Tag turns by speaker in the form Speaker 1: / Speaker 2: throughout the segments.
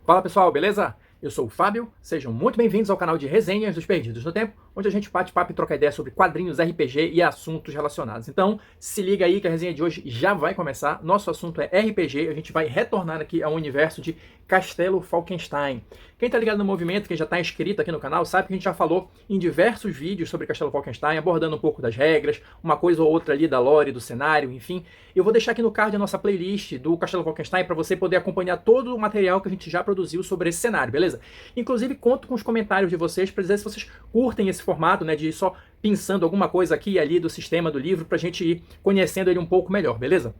Speaker 1: Fala pessoal, beleza? Eu sou o Fábio, sejam muito bem-vindos ao canal de Resenhas dos Perdidos no Tempo, onde a gente bate papo e troca ideia sobre quadrinhos, RPG e assuntos relacionados. Então, se liga aí que a resenha de hoje já vai começar. Nosso assunto é RPG, a gente vai retornar aqui ao universo de Castelo Falkenstein. Quem tá ligado no movimento, quem já tá inscrito aqui no canal, sabe que a gente já falou em diversos vídeos sobre Castelo Falkenstein, abordando um pouco das regras, uma coisa ou outra ali da lore, do cenário, enfim. Eu vou deixar aqui no card a nossa playlist do Castelo Falkenstein para você poder acompanhar todo o material que a gente já produziu sobre esse cenário, beleza? Inclusive, conto com os comentários de vocês para dizer se vocês curtem esse formato, né, de ir só pensando alguma coisa aqui e ali do sistema do livro para a gente ir conhecendo ele um pouco melhor, beleza?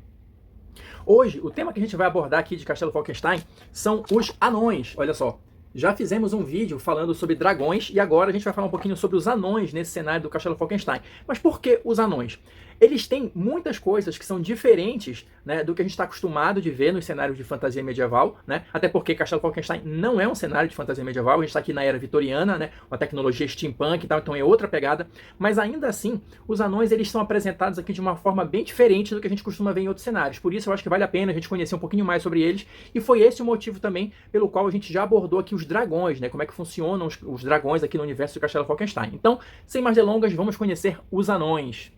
Speaker 1: Hoje, o tema que a gente vai abordar aqui de Castelo Falkenstein são os anões. Olha só, já fizemos um vídeo falando sobre dragões e agora a gente vai falar um pouquinho sobre os anões nesse cenário do Castelo Falkenstein. Mas por que os anões? Eles têm muitas coisas que são diferentes, né, do que a gente está acostumado de ver nos cenários de fantasia medieval, né? Até porque Castelo Falkenstein não é um cenário de fantasia medieval, a gente está aqui na era vitoriana, né? Uma tecnologia steampunk e tal, então é outra pegada. Mas ainda assim, os anões eles são apresentados aqui de uma forma bem diferente do que a gente costuma ver em outros cenários. Por isso eu acho que vale a pena a gente conhecer um pouquinho mais sobre eles. E foi esse o motivo também pelo qual a gente já abordou aqui os dragões, né? Como é que funcionam os dragões aqui no universo de Castelo Falkenstein. Então, sem mais delongas, vamos conhecer os anões.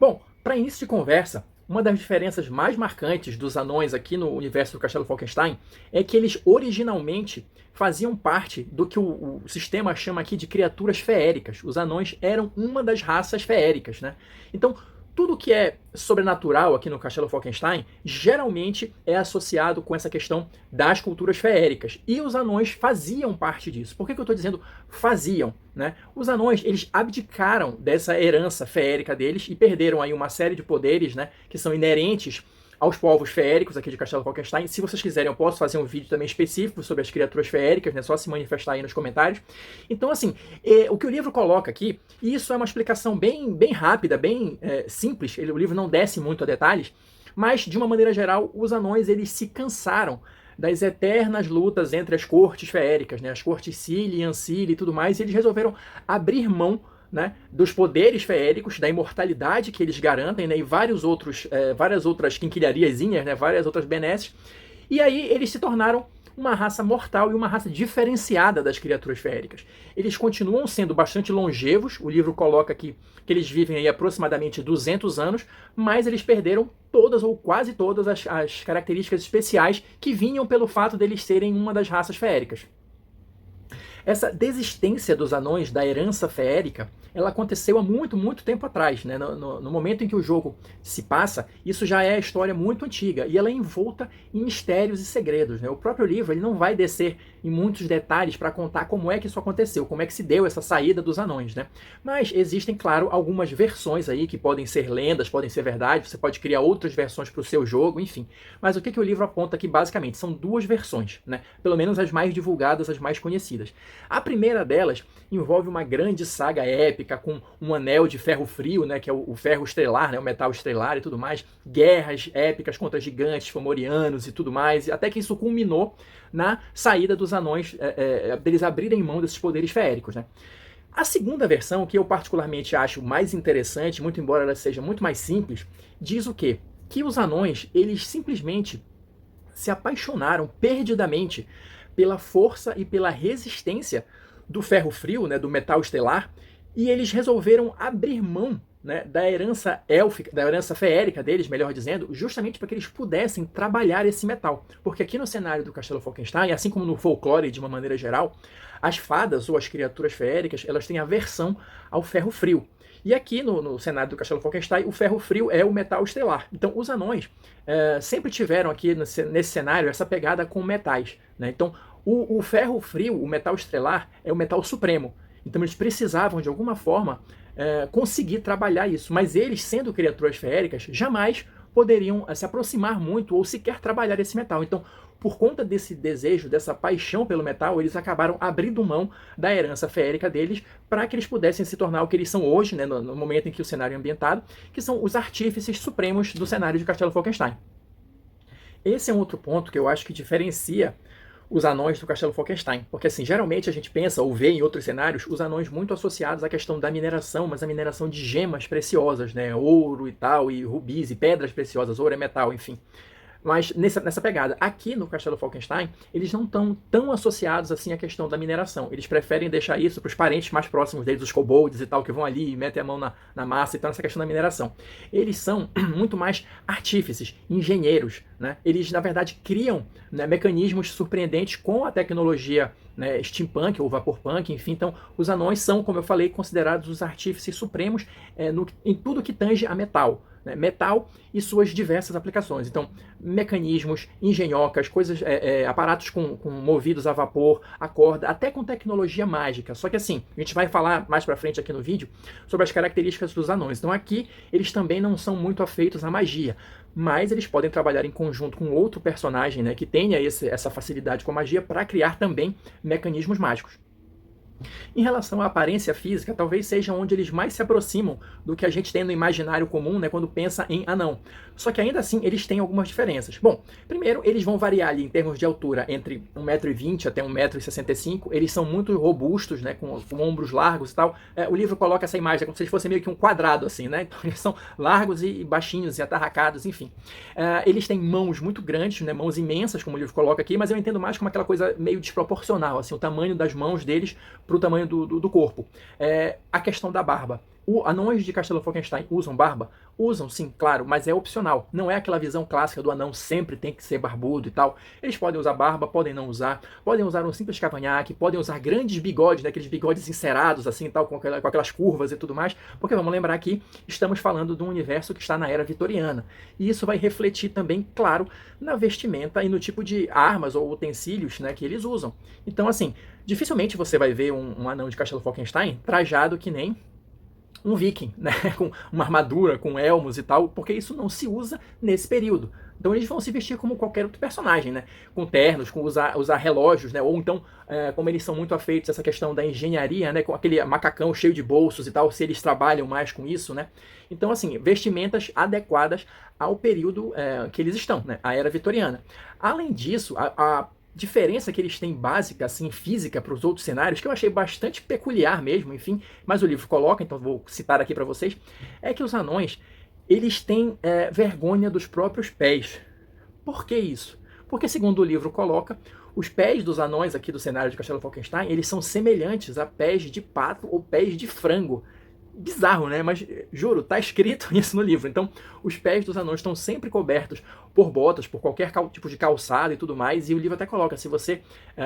Speaker 1: Bom, para início de conversa, uma das diferenças mais marcantes dos anões aqui no universo do Castelo Falkenstein é que eles originalmente faziam parte do que o sistema chama aqui de criaturas feéricas. Os anões eram uma das raças feéricas, né? Então, tudo que é sobrenatural aqui no Castelo Falkenstein geralmente é associado com essa questão das culturas feéricas. E os anões faziam parte disso. Por que eu estou dizendo faziam? Né? Os anões eles abdicaram dessa herança feérica deles e perderam aí uma série de poderes, né, que são inerentes aos povos feéricos aqui de Castelo Falkenstein. Se vocês quiserem, eu posso fazer um vídeo também específico sobre as criaturas feéricas, né? Só se manifestar aí nos comentários. Então, assim, o que o livro coloca aqui, e isso é uma explicação bem rápida, bem simples, o livro não desce muito a detalhes, mas, de uma maneira geral, os anões eles se cansaram das eternas lutas entre as cortes feéricas, né? As cortes Cili, Ancili e tudo mais, e eles resolveram abrir mão, né, dos poderes feéricos, da imortalidade que eles garantem, né, e várias outras quinquilhariazinhas, né, várias outras benesses. E aí eles se tornaram uma raça mortal e uma raça diferenciada das criaturas feéricas. Eles continuam sendo bastante longevos, o livro coloca aqui que eles vivem aí aproximadamente 200 anos, mas eles perderam todas ou quase todas as características especiais que vinham pelo fato deles serem uma das raças feéricas. Essa desistência dos anões da herança feérica, ela aconteceu há muito tempo atrás, né? No momento em que o jogo se passa, isso já é a história muito antiga, e ela é envolta em mistérios e segredos, né? O próprio livro ele não vai descer em muitos detalhes para contar como é que isso aconteceu, como é que se deu essa saída dos anões, né? Mas existem, claro, algumas versões aí que podem ser lendas, podem ser verdade, você pode criar outras versões para o seu jogo, enfim. Mas o que o livro aponta aqui, basicamente, são duas versões, né? Pelo menos as mais divulgadas, as mais conhecidas. A primeira delas envolve uma grande saga épica com um anel de ferro frio, né, que é o ferro estelar, né, o metal estelar e tudo mais, guerras épicas contra gigantes fomorianos e tudo mais, até que isso culminou na saída dos anões, deles abrirem mão desses poderes feéricos, né. A segunda versão, que eu particularmente acho mais interessante, muito embora ela seja muito mais simples, diz o quê? Que os anões, eles simplesmente se apaixonaram perdidamente pela força e pela resistência do ferro frio, né, do metal estelar, e eles resolveram abrir mão, né, da herança élfica, da herança feérica deles, melhor dizendo, justamente para que eles pudessem trabalhar esse metal. Porque aqui no cenário do Castelo Falkenstein, assim como no folclore de uma maneira geral, as fadas ou as criaturas feéricas, elas têm aversão ao ferro frio. E aqui no cenário do Castelo Falkenstein, o ferro frio é o metal estelar. Então os anões sempre tiveram aqui nesse cenário essa pegada com metais, né? Então o ferro frio, o metal estelar, é o metal supremo. Então eles precisavam, de alguma forma, conseguir trabalhar isso. Mas eles, sendo criaturas feéricas, jamais poderiam se aproximar muito ou sequer trabalhar esse metal. Então, por conta desse desejo, dessa paixão pelo metal, eles acabaram abrindo mão da herança feérica deles para que eles pudessem se tornar o que eles são hoje, né, no momento em que o cenário é ambientado, que são os artífices supremos do cenário de Castelo Falkenstein. Esse é um outro ponto que eu acho que diferencia os anões do Castelo Falkenstein. Porque, assim, geralmente a gente pensa ou vê em outros cenários os anões muito associados à questão da mineração, mas a mineração de gemas preciosas, né? Ouro e tal, e rubis e pedras preciosas, ouro é metal, enfim. Mas nessa pegada, aqui no Castelo Falkenstein, eles não estão tão associados assim à questão da mineração. Eles preferem deixar isso para os parentes mais próximos deles, os kobolds e tal, que vão ali e metem a mão na massa e tal, nessa questão da mineração. Eles são muito mais artífices, engenheiros, né? Eles, na verdade, criam, né, mecanismos surpreendentes com a tecnologia, né, steampunk ou vaporpunk, enfim. Então, os anões são, como eu falei, considerados os artífices supremos em tudo que tange a metal. Né, metal e suas diversas aplicações. Então, mecanismos, engenhocas, coisas, aparatos com movidos a vapor, a corda, até com tecnologia mágica. Só que assim, a gente vai falar mais pra frente aqui no vídeo sobre as características dos anões. Então aqui, eles também não são muito afeitos à magia, mas eles podem trabalhar em conjunto com outro personagem, né, que tenha essa facilidade com a magia para criar também mecanismos mágicos. Em relação à aparência física, talvez seja onde eles mais se aproximam do que a gente tem no imaginário comum, né, quando pensa em anão. Só que ainda assim, eles têm algumas diferenças. Bom, primeiro, eles vão variar ali em termos de altura entre 1,20 m até 1,65 m. Eles são muito robustos, né, com ombros largos e tal. O livro coloca essa imagem como se eles fossem meio que um quadrado, assim, né? Então, eles são largos e baixinhos e atarracados, enfim. Eles têm mãos muito grandes, né, mãos imensas, como o livro coloca aqui, mas eu entendo mais como aquela coisa meio desproporcional, assim, o tamanho das mãos deles para o tamanho do corpo. A questão da barba. Anões de Castelo Falkenstein usam barba? Usam, sim, claro, mas é opcional. Não é aquela visão clássica do anão sempre tem que ser barbudo e tal. Eles podem usar barba, podem não usar, podem usar um simples cavanhaque, podem usar grandes bigodes, né, aqueles bigodes encerados assim, tal, com aquelas curvas e tudo mais, porque vamos lembrar que estamos falando de um universo que está na era vitoriana. E isso vai refletir também, claro, na vestimenta e no tipo de armas ou utensílios, né, que eles usam. Então, assim, dificilmente você vai ver um anão de Castelo Falkenstein trajado que nem um viking, né, com uma armadura, com elmos e tal, porque isso não se usa nesse período. Então eles vão se vestir como qualquer outro personagem, né, com ternos, com usar relógios, né, ou então, como eles são muito afeitos a essa questão da engenharia, né, com aquele macacão cheio de bolsos e tal, se eles trabalham mais com isso, né. Então, assim, vestimentas adequadas ao período que eles estão, né, a era vitoriana. Além disso, a diferença que eles têm básica, assim, física para os outros cenários, que eu achei bastante peculiar mesmo, enfim, mas o livro coloca, então vou citar aqui para vocês, é que os anões, eles têm vergonha dos próprios pés. Por que isso? Porque, segundo o livro coloca, os pés dos anões aqui do cenário de Castelo Falkenstein, eles são semelhantes a pés de pato ou pés de frango. Bizarro, né? Mas, juro, tá escrito isso no livro. Então, os pés dos anões estão sempre cobertos por botas, por qualquer tipo de calçado e tudo mais. E o livro até coloca, se você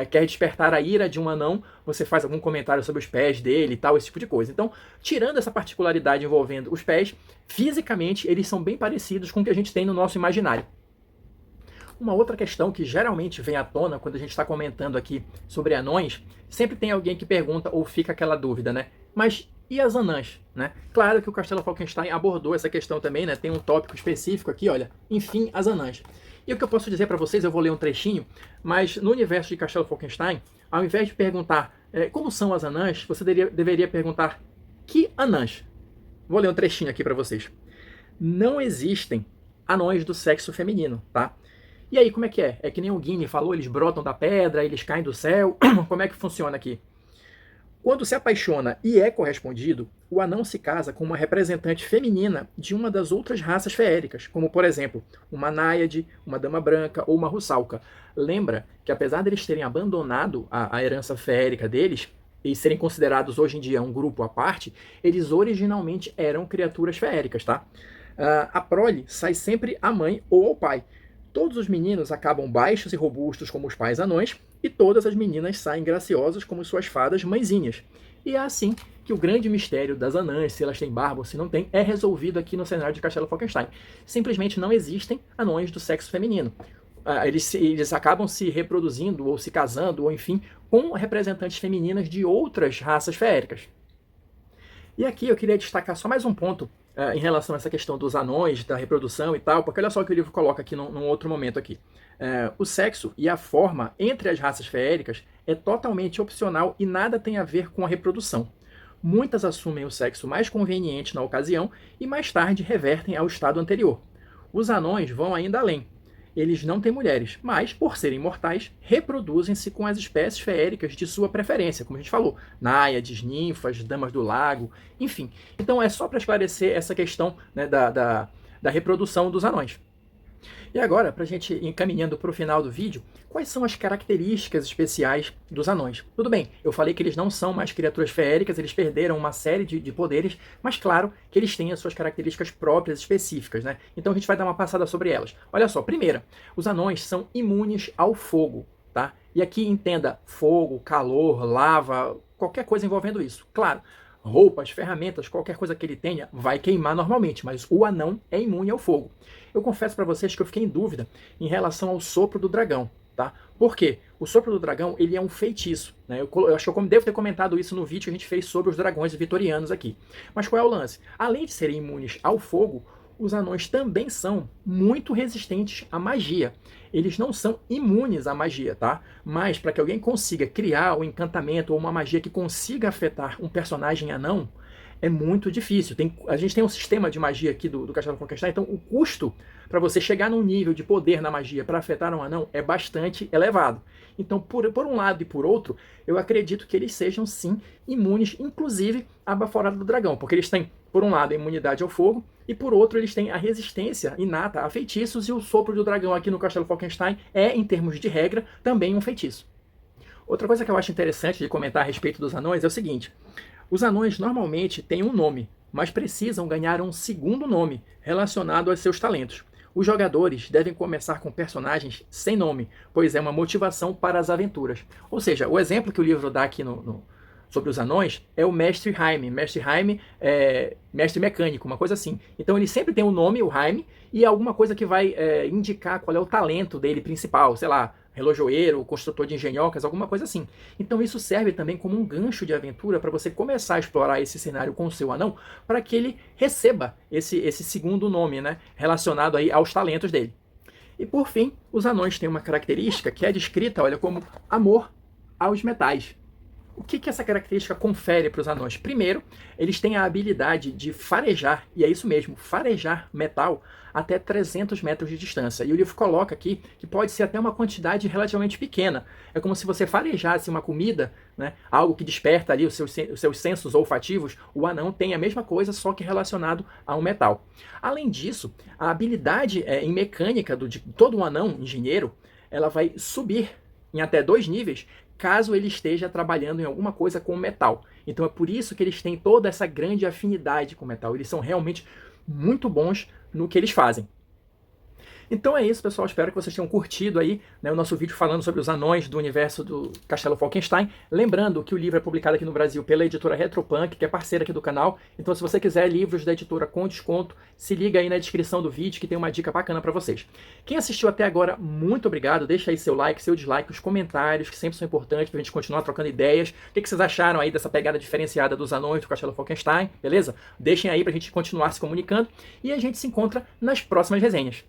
Speaker 1: quer despertar a ira de um anão, você faz algum comentário sobre os pés dele e tal, esse tipo de coisa. Então, tirando essa particularidade envolvendo os pés, fisicamente eles são bem parecidos com o que a gente tem no nosso imaginário. Uma outra questão que geralmente vem à tona quando a gente está comentando aqui sobre anões, sempre tem alguém que pergunta ou fica aquela dúvida, né? Mas e as anãs, né? Claro que o Castelo Falkenstein abordou essa questão também, né? Tem um tópico específico aqui, olha, enfim, as anãs. E o que eu posso dizer para vocês, eu vou ler um trechinho, mas no universo de Castelo Falkenstein, ao invés de perguntar como são as anãs, você deveria perguntar que anãs? Vou ler um trechinho aqui para vocês. Não existem anões do sexo feminino, tá? E aí, como é que é? É que nem o Gimli falou, eles brotam da pedra, eles caem do céu. Como é que funciona aqui? Quando se apaixona e é correspondido, o anão se casa com uma representante feminina de uma das outras raças feéricas, como, por exemplo, uma náiade, uma dama branca ou uma russalka. Lembra que, apesar deles terem abandonado a herança feérica deles, e serem considerados hoje em dia um grupo à parte, eles originalmente eram criaturas feéricas, tá? A prole sai sempre à mãe ou ao pai. Todos os meninos acabam baixos e robustos como os pais anões, e todas as meninas saem graciosas como suas fadas mãezinhas. E é assim que o grande mistério das anãs, se elas têm barba ou se não têm, é resolvido aqui no cenário de Castelo Falkenstein. Simplesmente não existem anões do sexo feminino. Eles acabam se reproduzindo ou se casando, ou enfim, com representantes femininas de outras raças feéricas. E aqui eu queria destacar só mais um ponto em relação a essa questão dos anões, da reprodução e tal, porque olha só o que o livro coloca aqui num outro momento aqui. O sexo e a forma entre as raças feéricas é totalmente opcional e nada tem a ver com a reprodução. Muitas assumem o sexo mais conveniente na ocasião e mais tarde revertem ao estado anterior. Os anões vão ainda além. Eles não têm mulheres, mas, por serem mortais, reproduzem-se com as espécies feéricas de sua preferência, como a gente falou, náiades, ninfas, damas do lago, enfim. Então é só para esclarecer essa questão, né, da reprodução dos anões. E agora, para a gente ir encaminhando para o final do vídeo, quais são as características especiais dos anões? Tudo bem, eu falei que eles não são mais criaturas feéricas, eles perderam uma série de poderes, mas claro que eles têm as suas características próprias específicas, né? Então a gente vai dar uma passada sobre elas. Olha só, primeira, os anões são imunes ao fogo, tá? E aqui entenda fogo, calor, lava, qualquer coisa envolvendo isso. Claro, roupas, ferramentas, qualquer coisa que ele tenha, vai queimar normalmente, mas o anão é imune ao fogo. Eu confesso para vocês que eu fiquei em dúvida em relação ao sopro do dragão, tá? Por quê? O sopro do dragão, ele é um feitiço, né? Eu acho que eu devo ter comentado isso no vídeo que a gente fez sobre os dragões vitorianos aqui. Mas qual é o lance? Além de serem imunes ao fogo, os anões também são muito resistentes à magia. Eles não são imunes à magia, tá? Mas para que alguém consiga criar um encantamento ou uma magia que consiga afetar um personagem anão, é muito difícil. A gente tem um sistema de magia aqui do Castelo Falkenstein, então o custo para você chegar num nível de poder na magia para afetar um anão é bastante elevado. Então, por um lado e por outro, eu acredito que eles sejam sim imunes, inclusive à baforada do dragão, porque eles têm, por um lado, a imunidade ao fogo, e por outro, eles têm a resistência inata a feitiços, e o sopro do dragão aqui no Castelo Falkenstein é, em termos de regra, também um feitiço. Outra coisa que eu acho interessante de comentar a respeito dos anões é o seguinte: os anões normalmente têm um nome, mas precisam ganhar um segundo nome relacionado aos seus talentos. Os jogadores devem começar com personagens sem nome, pois é uma motivação para as aventuras. Ou seja, o exemplo que o livro dá aqui sobre os anões é o Mestre Haime. Mestre Haime é mestre mecânico, uma coisa assim. Então ele sempre tem um nome, o Haime, e alguma coisa que vai indicar qual é o talento dele principal, sei lá, relojoeiro, construtor de engenhocas, alguma coisa assim. Então isso serve também como um gancho de aventura para você começar a explorar esse cenário com o seu anão, para que ele receba esse segundo nome, né, relacionado aí aos talentos dele. E por fim, os anões têm uma característica que é descrita, olha, como amor aos metais. O que essa característica confere para os anões? Primeiro, eles têm a habilidade de farejar, e é isso mesmo, farejar metal até 300 metros de distância. E o livro coloca aqui que pode ser até uma quantidade relativamente pequena. É como se você farejasse uma comida, né, algo que desperta ali os seus sensos olfativos. O anão tem a mesma coisa, só que relacionado a um metal. Além disso, a habilidade em mecânica de todo um anão engenheiro, ela vai subir em até 2 níveis, caso ele esteja trabalhando em alguma coisa com metal. Então é por isso que eles têm toda essa grande afinidade com metal. Eles são realmente muito bons no que eles fazem. Então é isso, pessoal. Espero que vocês tenham curtido aí, né, o nosso vídeo falando sobre os anões do universo do Castelo Falkenstein. Lembrando que o livro é publicado aqui no Brasil pela editora Retropunk, que é parceira aqui do canal. Então se você quiser livros da editora com desconto, se liga aí na descrição do vídeo que tem uma dica bacana para vocês. Quem assistiu até agora, muito obrigado. Deixa aí seu like, seu dislike, os comentários, que sempre são importantes pra gente continuar trocando ideias. O que vocês acharam aí dessa pegada diferenciada dos anões do Castelo Falkenstein, beleza? Deixem aí pra gente continuar se comunicando e a gente se encontra nas próximas resenhas.